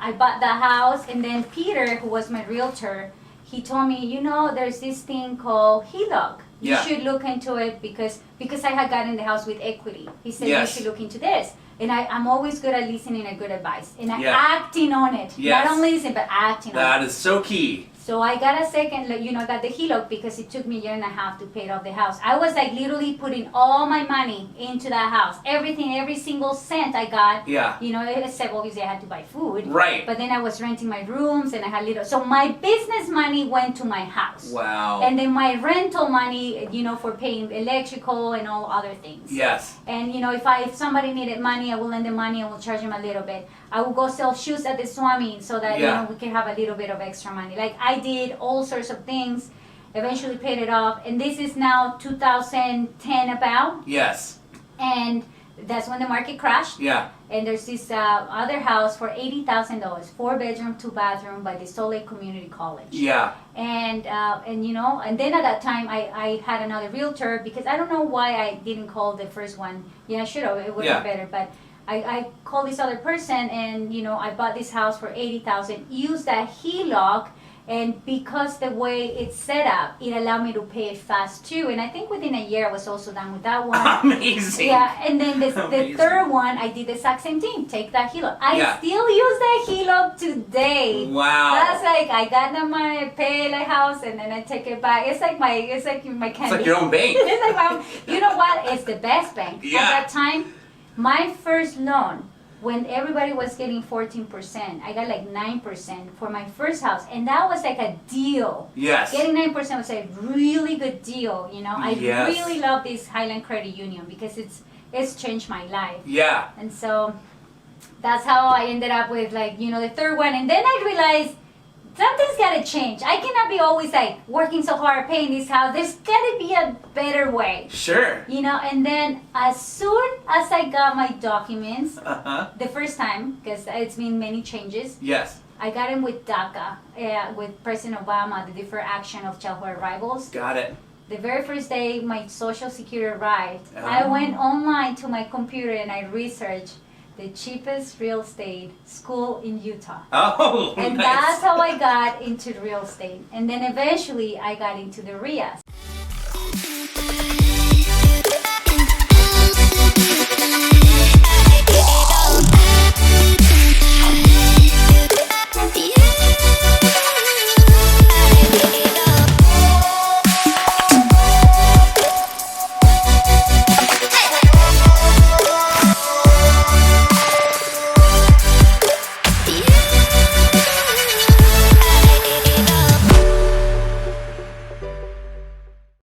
I bought the house, and then Peter, who was my realtor, he told me, there's this thing called HELOC. You should look into it because I had gotten the house with equity. He said you should look into this. And I'm always good at listening and good advice. And acting on it. Not only listening, but acting on it. That is so key. So I got a second, got the HELOC because it took me a year and a half to pay off the house. I was like literally putting all my money into that house. Everything, every single cent I got. Yeah. Except obviously I had to buy food. Right. But then I was renting my rooms and I had so my business money went to my house. Wow. And then my rental money, for paying electrical and all other things. Yes. And if somebody needed money, I will lend them money. I will charge them a little bit. I will go sell shoes at the Swami so that we can have a little bit of extra money. Like I did all sorts of things, eventually paid it off, and this is now 2010 about. Yes. And that's when the market crashed. Yeah. And there's this other house for $80,000, 4-bedroom, 2-bathroom by the Salt Lake Community College. Yeah. And then at that time I had another realtor because I don't know why I didn't call the first one. Yeah, I should have. It would have been better, but. I called this other person and I bought this house for $80,000, used that HELOC, and because the way it's set up, it allowed me to pay it fast too. And I think within a year I was also done with that one. Amazing. Yeah, and then the third one I did the exact same thing. Take that HELOC. I still use that HELOC today. Wow. That's like I got the money, I pay the house, and then I take it back. It's like my candy. It's like your own bank. It's like you know what? It's the best bank at that time. My first loan, when everybody was getting 14%, I got like 9% for my first house, and that was like a deal. Yes. Getting 9% was a really good deal. I really love this Highland Credit Union because it's changed my life. Yeah. And so that's how I ended up with the third one, and then I realized something's got to change. I cannot be always like working so hard, paying this house. There's got to be a better way. Sure. And then as soon as I got my documents, the first time, because it's been many changes. Yes. I got them with DACA, with President Obama, the Deferred Action of Childhood Arrivals. Got it. The very first day my Social Security arrived, I went online to my computer and I researched the cheapest real estate school in Utah. Oh, and nice. that's how I got into real estate. And then eventually I got into the RIAs.